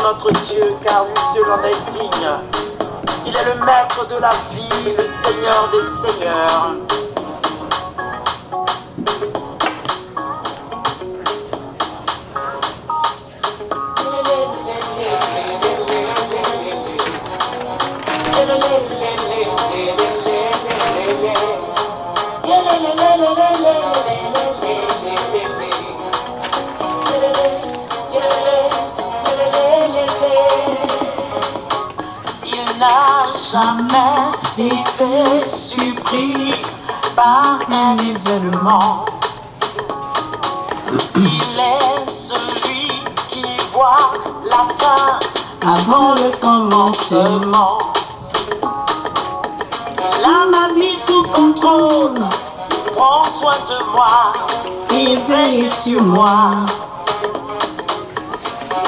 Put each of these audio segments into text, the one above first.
notre Dieu, car lui seul en est digne. Il est le maître de la vie, le Seigneur des seigneurs. Il n'a jamais été surpris par un événement. Il est celui qui voit la fin avant le commencement. Il a ma vie sous contrôle, il prend soin de moi, il veille sur moi.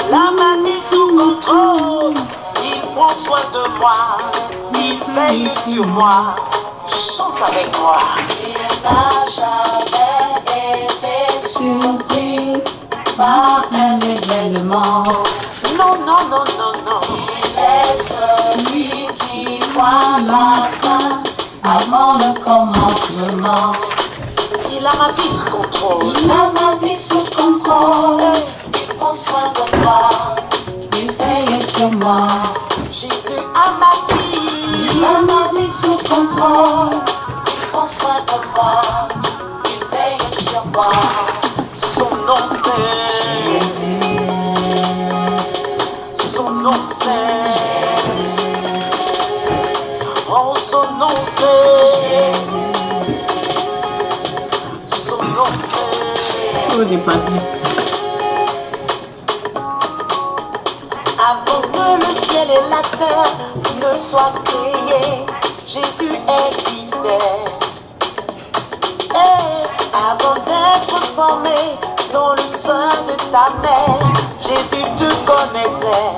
Il a ma vie sous contrôle, il prend soin de moi, il veille sur moi. Chante avec moi. Il n'a jamais été surpris par un événement. Non, non, non, non, non. Il est celui qui voit la fin avant le commencement. Il a ma vie sous contrôle. Il a ma vie sous contrôle. Il prend soin de moi. Il veille sur moi. Jésus a ma vie. Il a ma vie sous contrôle. Il prend soin de moi. Il veille sur moi. Son nom c'est Jésus. Son nom c'est Jésus. Oh, son nom c'est Jésus. Son nom c'est Jésus. Avant que le ciel et la terre ne soient créés, Jésus existait. Et avant d'être formé dans le sein de ta mère, Jésus te connaissait.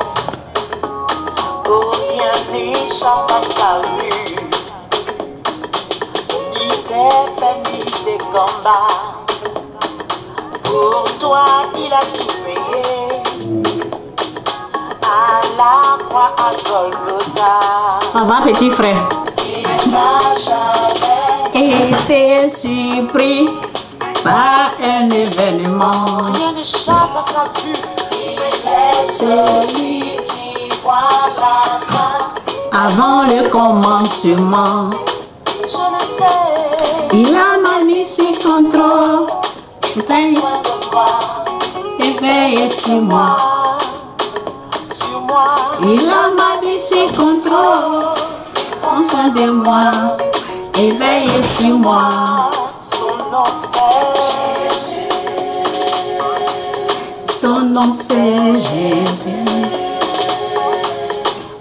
Oh, rien n'échappe à sa vue, ni tes peines ni tes combats. Pour toi, il a tout payé. À la croix à Golgotha. Ça va, petit frère? Il n'a jamais été surpris par un événement. Rien n'échappe à sa vue. Il est celui qui voit la fin avant le commencement. Je le sais. Il a ma vie sous contrôle. Il prend soin de moi. Il veille sur moi. Sur moi. Il a ma vie sous contrôle. Il prend Prends soin de moi. Il veille sur moi. Son nom c'est Jésus. Son nom c'est Jésus.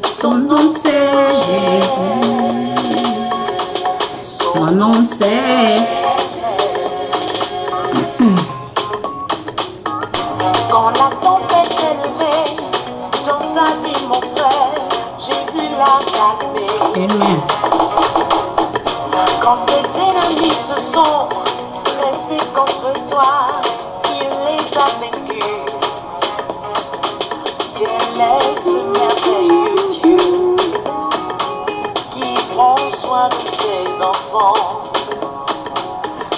Son nom c'est Jésus. Son nom c'est. Quand la tempête s'est levée dans ta vie, mon frère, Jésus l'a calmé. Amen. Quand tes ennemis se sont dressés contre toi, il les a vaincus. Quel est ce merveilleux Dieu qui prend soin de ses enfants?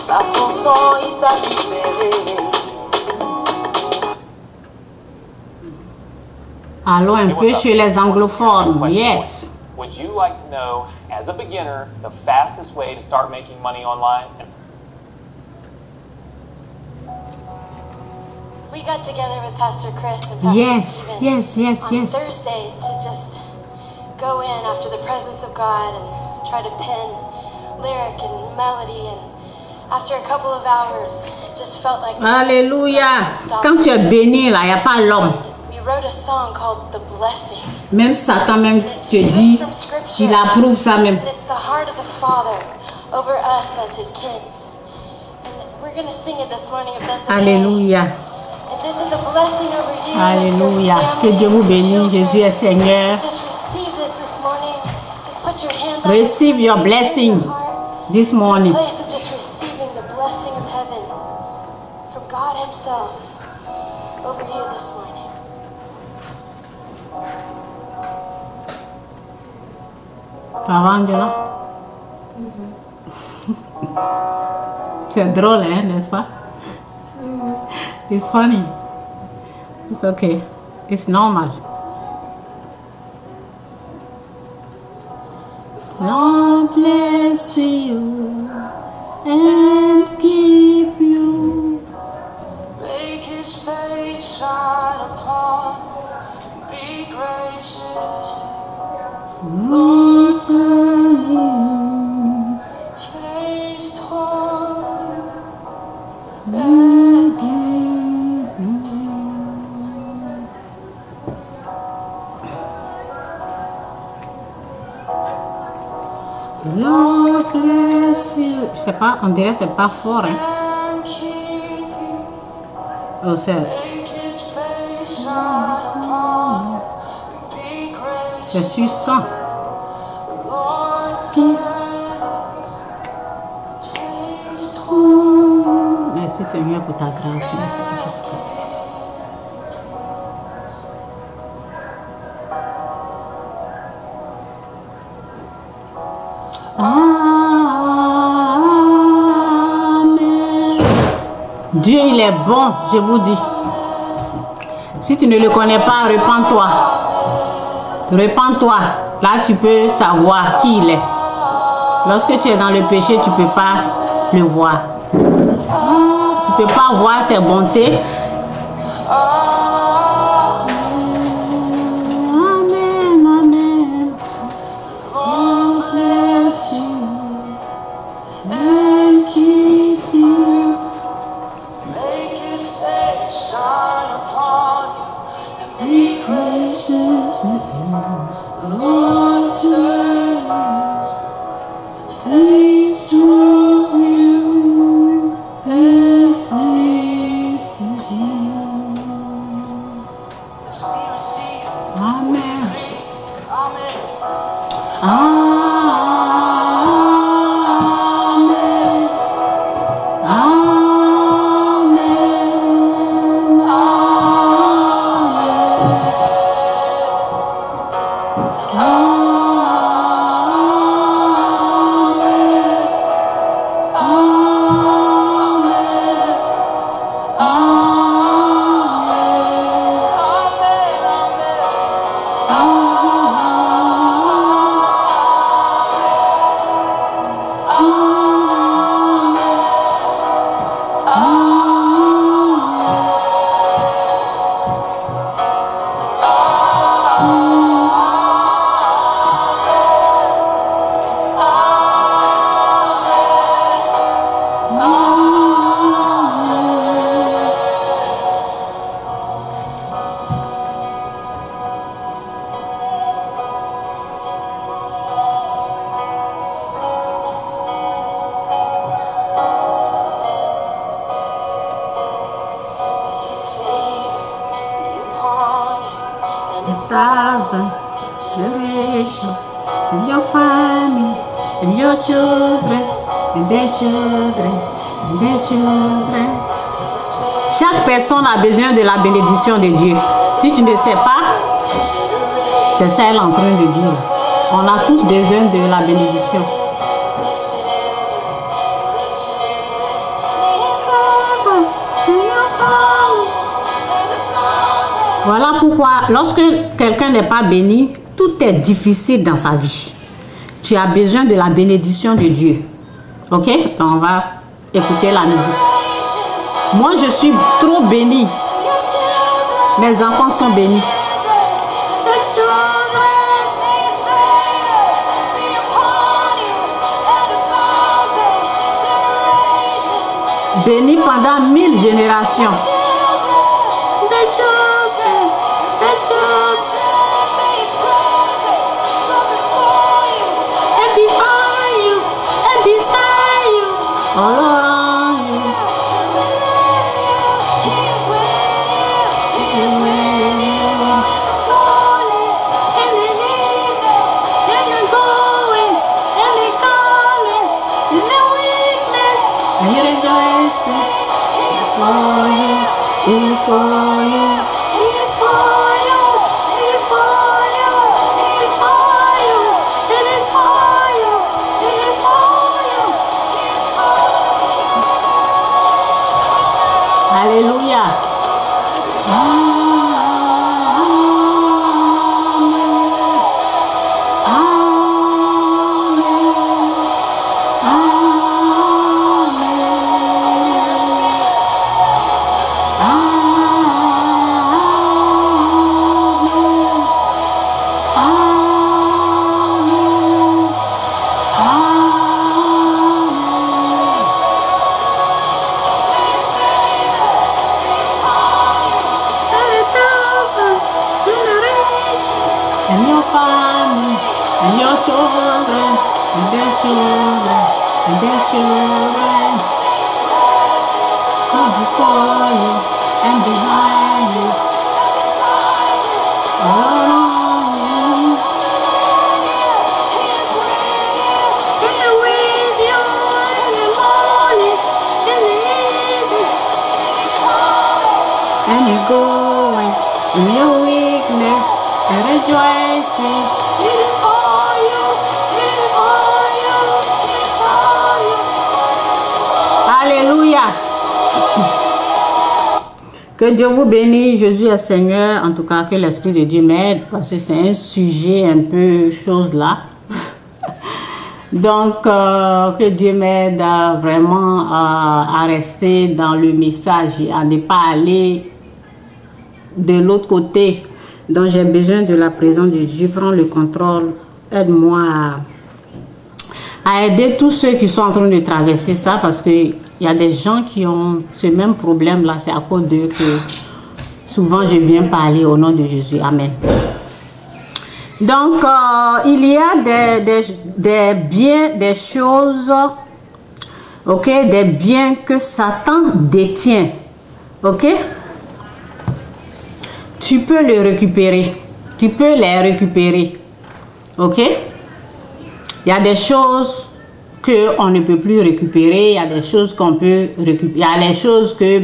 Par son sang, il t'a libéré. Allons un peu chez les anglophones. Yes. Would you like to know, as a beginner, the fastest way to start making money online? We got together with Pastor Chris and Pastor Yes, Stephen yes, on yes. Thursday to just go in after the presence of God and try to pen lyric and melody, and after a couple of hours it just felt like Alléluia. Quand tu es béni, là, il n'y a pas l'homme. we wrote a song called The Blessing. Même Satan même te dit, il approuve ça même. And it's the heart of the Father over us as his kids. And we're going to sing it this morning if that's okay. Alléluia. And this is a blessing over you. Alléluia. Your Que family, Dieu vous your bénisse. children. Jésus est Seigneur. So just receive this morning. Just put your hands on Receive your blessing this morning. It's a place of just receiving the blessing of heaven from God himself over you this morning. Papa Angela? C'est drôle, hein, n'est-ce pas? It's funny. It's okay. It's normal. God bless you and keep you. Make his face shine upon you, be gracious to you. Lord, turn his face toward you and give you. Lord bless you. Je sais pas, on dirait que c'est pas fort, hein. And keep you. Oh, c'est Make his face shine upon you and be gracious. sur 100. Lord, turn his face toward you. Merci Seigneur pour ta grâce. Merci pour tout ce que Amen. Dieu, il est bon, je vous dis. Si tu ne le connais pas, repens-toi. Repens-toi. Là, tu peux savoir qui il est. Lorsque tu es dans le péché, tu ne peux pas le voir. Tu ne peux pas voir ses bontés. Amen, amen. Lord bless you and keep you. Make his face shine upon you and be gracious to you. Lord, turn his face toward you and keep you. As we receive, Amen. amen. Amen. Amen. His favor be upon you and 1,000 generations and your family and your children and their children and their children. Chaque personne a besoin de la bénédiction de Dieu. Si tu ne sais pas, c'est ça elle est en train de dire. On a tous besoin de la bénédiction. Voilà pourquoi, lorsque quelqu'un n'est pas béni, tout est difficile dans sa vie. Tu as besoin de la bénédiction de Dieu. Ok? Donc on va écouter la musique. Moi, je suis trop bénie. Mes enfants sont bénis. Bénis pendant 1000 générations. All around you. And you rejoice for you, for you. It is for you. And your family, and your children, and their children, and their children, come before you and behind you, around you, and with you in the morning, in the evening, and you're going in your weakness. And rejoicing, it is for you, it is for you, it is for you. Alléluia. Que Dieu vous bénisse, Jésus est Seigneur. En tout cas, que l'Esprit de Dieu m'aide, parce que c'est un sujet un peu chose là. Donc, que Dieu m'aide vraiment à rester dans le message et à ne pas aller de l'autre côté. Donc j'ai besoin de la présence de Dieu. Prends le contrôle. Aide-moi à aider tous ceux qui sont en train de traverser ça, parce qu'il y a des gens qui ont ce même problème là. C'est à cause d'eux que souvent je viens parler au nom de Jésus. Amen. Donc il y a des biens, des choses, ok, des biens que Satan détient, ok. Tu peux les récupérer. Tu peux les récupérer. Ok? Il y a des choses qu'on ne peut plus récupérer. Il y a des choses qu'on peut récupérer. Il y a les choses que,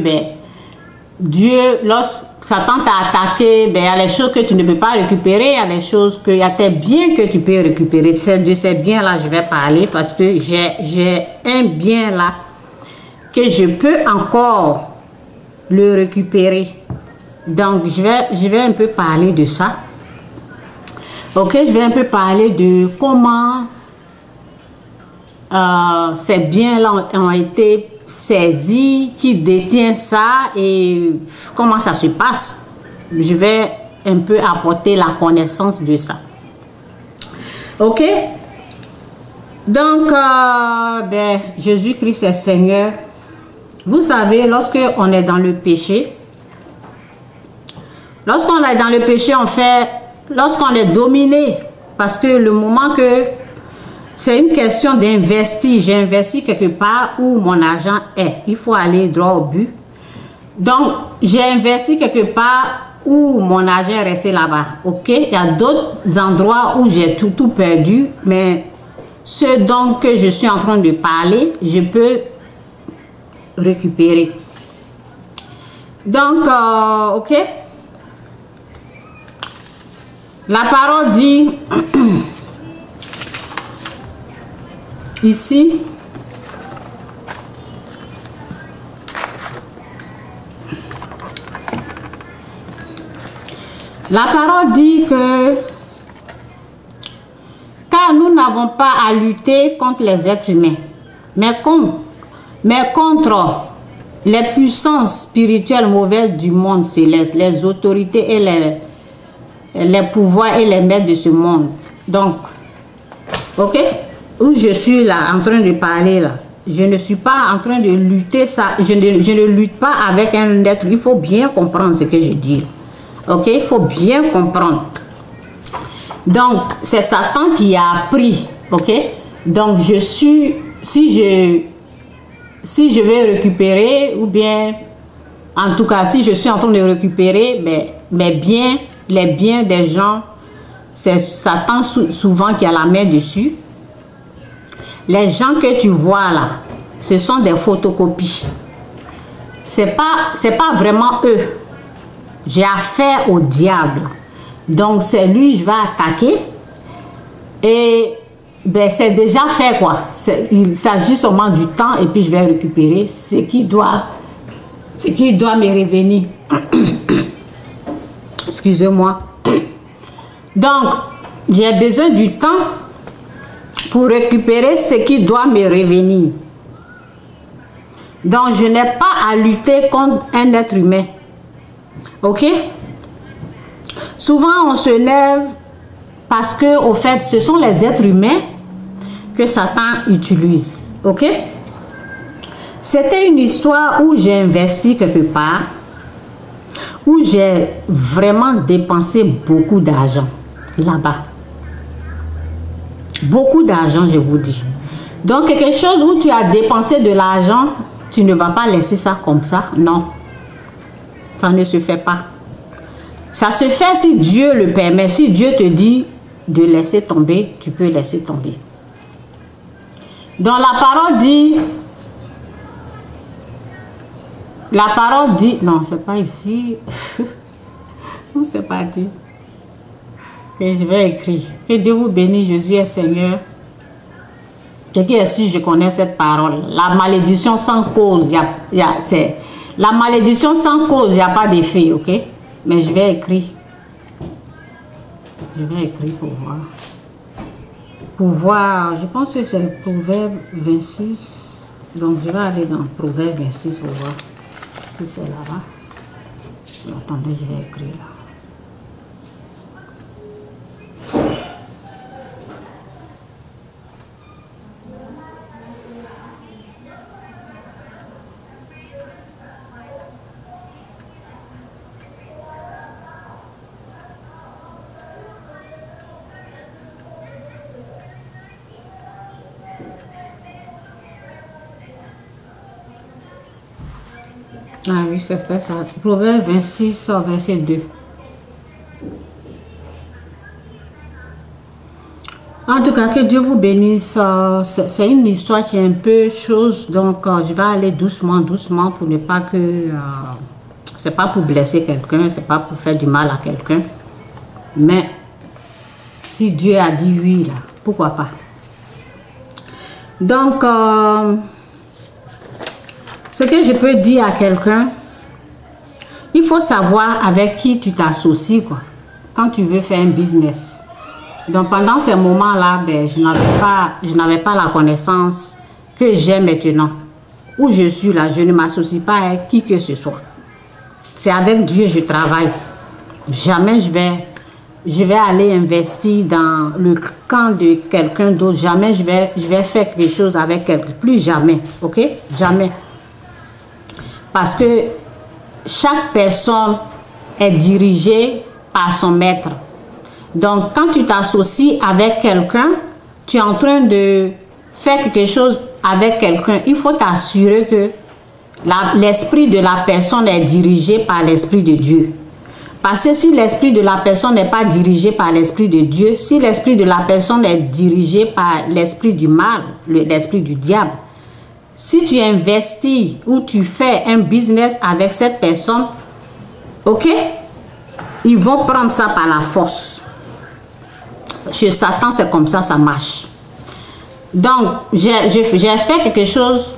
Dieu, lorsque Satan t'a attaqué, il y a les choses que tu ne peux pas récupérer. Il y a des choses que, il y a tes biens que tu peux récupérer. C'est de ces biens-là je vais parler, parce que j'ai un bien là que je peux encore le récupérer. Donc, je vais un peu parler de ça. Ok, je vais un peu parler de comment ces biens-là ont été saisis, qui détient ça et comment ça se passe. Je vais un peu apporter la connaissance de ça. Ok? Donc, Jésus-Christ est Seigneur. Vous savez, lorsque on est dans le péché, lorsqu'on est dans le péché, lorsqu'on est dominé, parce que le moment que c'est une question d'investir, j'ai investi quelque part où mon argent est, il faut aller droit au but. Donc, j'ai investi quelque part où mon argent est resté là-bas, ok? Il y a d'autres endroits où j'ai tout perdu, mais ce dont que je suis en train de parler, je peux récupérer. Donc, ok? La parole dit ici, la parole dit que car nous n'avons pas à lutter contre les êtres humains, mais contre les puissances spirituelles mauvaises du monde céleste, les autorités et les pouvoirs et les maîtres de ce monde. Donc, ok, où je suis là en train de parler là, je ne suis pas en train de lutter ça, je ne lutte pas avec un être. Il faut bien comprendre ce que je dis, ok, il faut bien comprendre. Donc c'est Satan qui a appris, ok. Donc je suis, si je vais récupérer, ou bien en tout cas si je suis en train de récupérer mes biens, les biens des gens, c'est Satan souvent qui a la main dessus. Les gens que tu vois là, ce sont des photocopies. C'est pas vraiment eux. J'ai affaire au diable. Donc c'est lui je vais attaquer. Et c'est déjà fait quoi. Il s'agit seulement du temps et puis je vais récupérer ce qui doit me revenir. Excusez-moi. Donc, j'ai besoin du temps pour récupérer ce qui doit me revenir. Donc, je n'ai pas à lutter contre un être humain. Ok? Souvent, on se lève Parce que, au fait, ce sont les êtres humains que Satan utilise. Ok? C'était une histoire où j'ai investi quelque part, où j'ai vraiment dépensé beaucoup d'argent là-bas. Beaucoup d'argent, je vous dis. Donc, quelque chose où tu as dépensé de l'argent, tu ne vas pas laisser ça comme ça. Non. Ça ne se fait pas. Ça se fait si Dieu le permet. Si Dieu te dit de laisser tomber, tu peux laisser tomber. Donc, la parole dit... La parole dit... Non, c'est pas ici. Où c'est pas dit? Que je vais écrire. Que Dieu vous bénisse, Jésus est Seigneur. Quelqu'un est sûr, je connais cette parole. La malédiction sans cause, la malédiction sans cause, il n'y a pas d'effet, ok? Mais je vais écrire. Je vais écrire pour voir. Pour voir, je pense que c'est le Proverbe 26. Donc, je vais aller dans Proverbe 26 pour voir si c'est là-bas. Attendez, je vais écrire là. Ah oui, c'était ça. Proverbe 26, verset 2. En tout cas, que Dieu vous bénisse. C'est une histoire qui est un peu chose. Donc, je vais aller doucement, doucement pour ne pas que... c'est pas pour blesser quelqu'un, c'est pas pour faire du mal à quelqu'un. Mais, si Dieu a dit oui, là, pourquoi pas? Donc... ce que je peux dire à quelqu'un, il faut savoir avec qui tu t'associes, quoi, quand tu veux faire un business. Donc, pendant ces moments-là, ben, je n'avais pas la connaissance que j'ai maintenant. Où je suis là, je ne m'associe pas avec qui que ce soit. C'est avec Dieu que je travaille. Jamais je vais aller investir dans le camp de quelqu'un d'autre. Jamais je vais faire quelque chose avec quelqu'un. Plus jamais, ok? Jamais. Parce que chaque personne est dirigée par son maître. Donc, quand tu t'associes avec quelqu'un, tu es en train de faire quelque chose avec quelqu'un. Il faut t'assurer que l'esprit de la personne est dirigé par l'esprit de Dieu. Parce que si l'esprit de la personne n'est pas dirigé par l'esprit de Dieu, si l'esprit de la personne est dirigé par l'esprit du mal, l'esprit du diable, si tu investis ou tu fais un business avec cette personne, ok, ils vont prendre ça par la force. Chez Satan, c'est comme ça, ça marche. Donc, j'ai fait quelque chose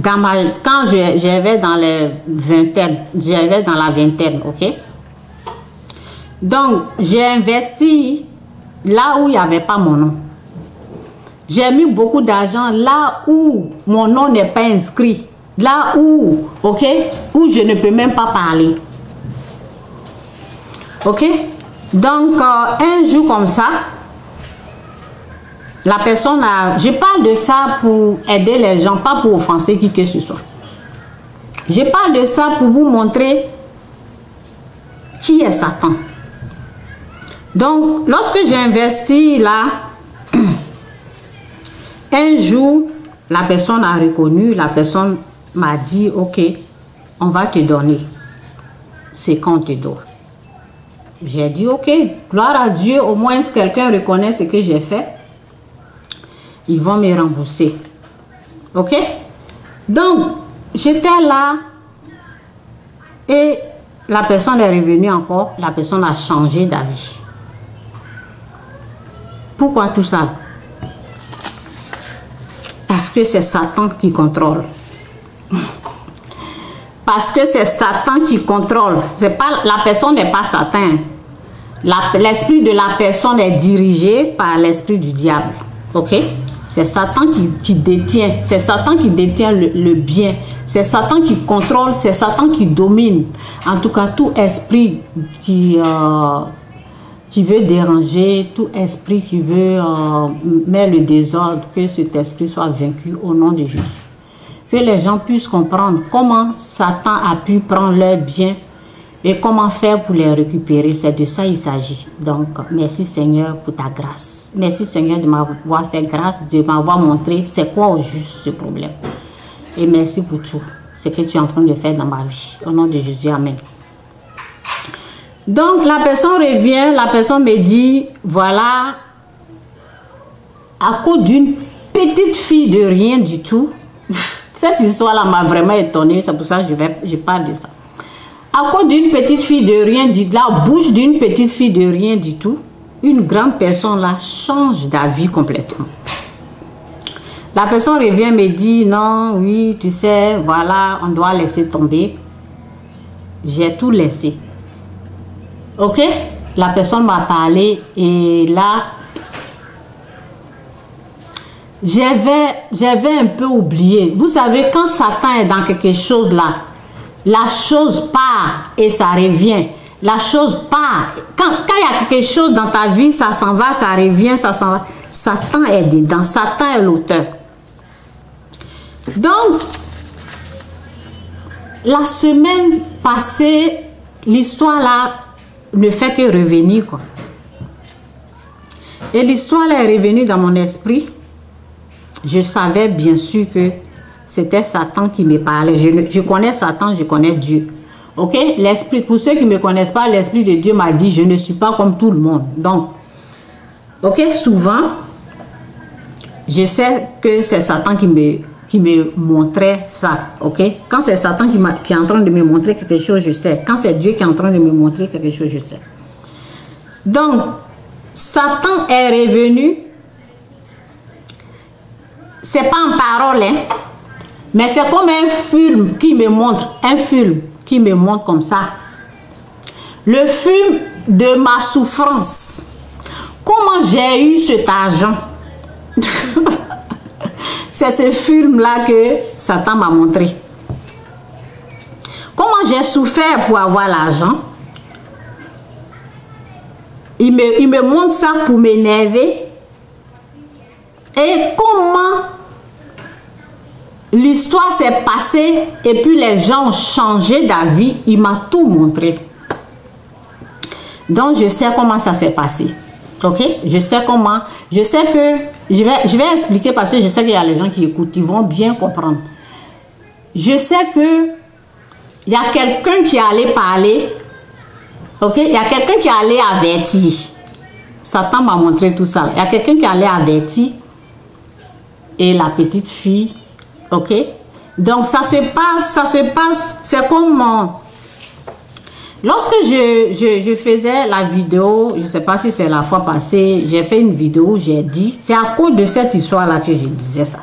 quand j'avais dans les vingtaines, j'avais dans la vingtaine, ok. Donc, j'ai investi là où il n'y avait pas mon nom. J'ai mis beaucoup d'argent là où mon nom n'est pas inscrit. Là où, ok, où je ne peux même pas parler. Ok? Donc, un jour comme ça, la personne a... Je parle de ça pour aider les gens, pas pour offenser qui que ce soit. Je parle de ça pour vous montrer qui est Satan. Donc, lorsque j'ai investi là, un jour, la personne a reconnu, la personne m'a dit, ok, on va te donner ce qu'on te doit. J'ai dit, ok, gloire à Dieu, au moins quelqu'un reconnaît ce que j'ai fait. Ils vont me rembourser. Ok? Donc, j'étais là et la personne est revenue encore, la personne a changé d'avis. Pourquoi tout ça? Parce que c'est Satan qui contrôle. Parce que c'est Satan qui contrôle. C'est pas, la personne n'est pas Satan. L'esprit de la personne est dirigé par l'esprit du diable. Ok? C'est Satan qui détient. C'est Satan qui détient le bien. C'est Satan qui contrôle. C'est Satan qui domine. En tout cas, tout esprit qui qui veut déranger, tout esprit qui veut mettre le désordre, que cet esprit soit vaincu au nom de Jésus. Que les gens puissent comprendre comment Satan a pu prendre leurs biens et comment faire pour les récupérer. C'est de ça il s'agit. Donc, merci Seigneur pour ta grâce. Merci Seigneur de m'avoir fait grâce, de m'avoir montré c'est quoi au juste ce problème. Et merci pour tout ce que tu es en train de faire dans ma vie. Au nom de Jésus, amen. Donc, la personne revient, la personne me dit, voilà, à cause d'une petite fille de rien du tout, cette histoire-là m'a vraiment étonnée, c'est pour ça que je parle de ça. À cause d'une petite fille de rien du tout, la bouche d'une petite fille de rien du tout, une grande personne là change d'avis complètement. La personne revient me dit, non, oui, tu sais, voilà, on doit laisser tomber. J'ai tout laissé. Ok? La personne m'a parlé et là, j'avais un peu oublié. Vous savez, quand Satan est dans quelque chose là, la chose part et ça revient. La chose part. Quand il y a quelque chose dans ta vie, ça s'en va, ça revient, ça s'en va. Satan est dedans. Satan est l'auteur. Donc, la semaine passée, l'histoire là ne fait que revenir, quoi. Et l'histoire là est revenue dans mon esprit. Je savais bien sûr que c'était Satan qui me parlait. Je connais Satan, je connais Dieu. Ok? L'esprit, pour ceux qui ne me connaissent pas, l'esprit de Dieu m'a dit, je ne suis pas comme tout le monde. Donc, ok, souvent, je sais que c'est Satan qui me montrait ça. Ok? Quand c'est Satan qui est en train de me montrer quelque chose, je sais. Quand c'est Dieu qui est en train de me montrer quelque chose, je sais. Donc, Satan est revenu. C'est pas en parole, hein, mais c'est comme un film qui me montre, comme ça. Le film de ma souffrance. Comment j'ai eu cet argent? C'est ce film-là que Satan m'a montré. Comment j'ai souffert pour avoir l'argent? Il me montre ça pour m'énerver. Et comment l'histoire s'est passée et puis les gens ont changé d'avis, il m'a tout montré. Donc je sais comment ça s'est passé. Ok? Je sais comment. Je sais que je vais expliquer parce que je sais qu'il y a les gens qui écoutent, ils vont bien comprendre. Je sais que il y a quelqu'un qui allait parler. Ok? Il y a quelqu'un qui allait avertir. Satan m'a montré tout ça. Il y a quelqu'un qui allait avertir. Et la petite fille, ok? Donc ça se passe, c'est comme lorsque je faisais la vidéo, je ne sais pas si c'est la fois passée, j'ai fait une vidéo, j'ai dit, c'est à cause de cette histoire-là que je disais ça.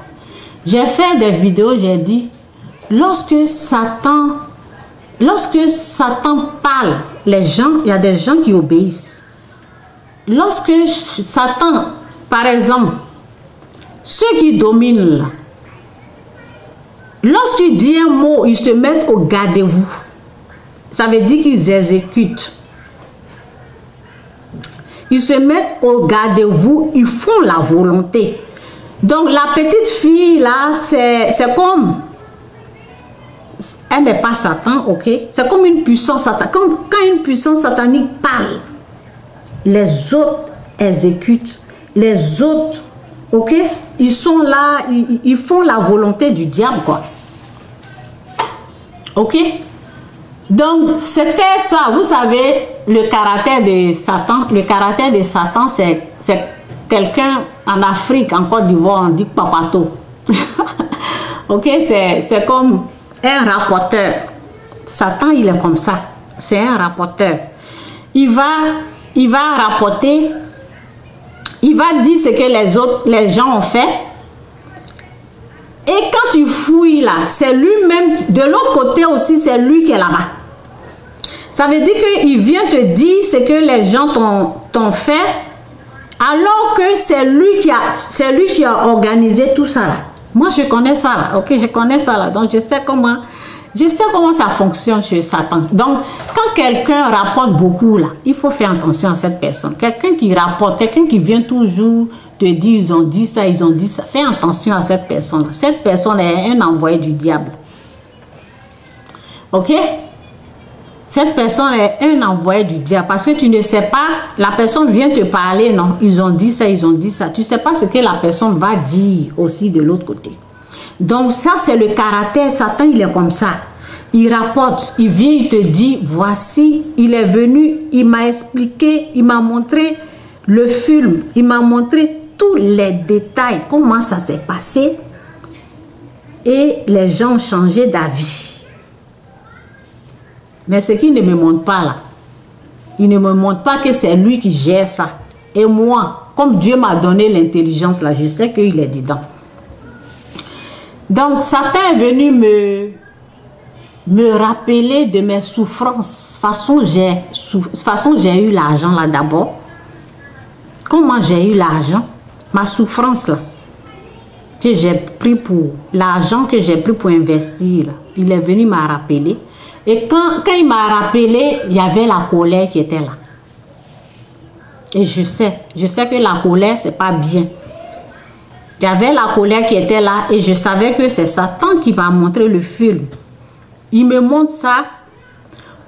J'ai fait des vidéos, j'ai dit, lorsque Satan parle, les gens, il y a des gens qui obéissent. Lorsque Satan, par exemple, ceux qui dominent là, lorsqu'il dit un mot, ils se mettent au gardez-vous. Ça veut dire qu'ils exécutent. Ils se mettent au gardez-vous, ils font la volonté. Donc la petite fille là, c'est comme, elle n'est pas Satan, ok? C'est comme une puissance satanique. Quand une puissance satanique parle, les autres exécutent, les autres, ok? Ils sont là, ils font la volonté du diable, quoi. Ok? Donc, c'était ça. Vous savez, le caractère de Satan. Le caractère de Satan, c'est quelqu'un en Afrique, en Côte d'Ivoire, on dit papato. Ok? C'est comme un rapporteur. Satan, il est comme ça. C'est un rapporteur. Il va rapporter. Il va dire ce que les gens ont fait. Et quand tu fouilles là, c'est lui-même, de l'autre côté aussi, c'est lui qui est là-bas. Ça veut dire qu'il vient te dire ce que les gens t'ont fait, alors que c'est lui qui a organisé tout ça là. Moi, je connais ça là, ok, je connais ça là. Donc, je sais comment Je sais comment ça fonctionne chez Satan. Donc, quand quelqu'un rapporte beaucoup, là, il faut faire attention à cette personne. Quelqu'un qui rapporte, quelqu'un qui vient toujours te dire, ils ont dit ça, ils ont dit ça. Fais attention à cette personne-là. Cette personne est un envoyé du diable. Ok? Cette personne est un envoyé du diable. Parce que tu ne sais pas, la personne vient te parler, non, ils ont dit ça, ils ont dit ça. Tu ne sais pas ce que la personne va dire aussi de l'autre côté. Donc ça, c'est le caractère. Satan, il est comme ça. Il rapporte, il vient, il te dit, voici, il est venu, il m'a expliqué, il m'a montré le film, il m'a montré tous les détails, comment ça s'est passé. Et les gens ont changé d'avis. Mais ce qu'il ne me montre pas là, il ne me montre pas que c'est lui qui gère ça. Et moi, comme Dieu m'a donné l'intelligence là, je sais qu'il est dedans. Donc, Satan est venu me rappeler de mes souffrances. Façon j'ai eu l'argent là d'abord. Comment j'ai eu l'argent? Ma souffrance là, que j'ai pris pour l'argent que j'ai pris pour investir là, il est venu me rappeler. Et quand il m'a rappelé, il y avait la colère qui était là. Et je sais que la colère, c'est pas bien. Il y avait la colère qui était là et je savais que c'est Satan qui m'a montré le film. Il me montre ça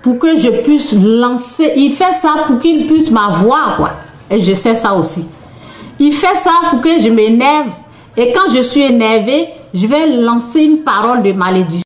pour que je puisse lancer. Il fait ça pour qu'il puisse m'avoir, quoi. Et je sais ça aussi. Il fait ça pour que je m'énerve. Et quand je suis énervée, je vais lancer une parole de malédiction.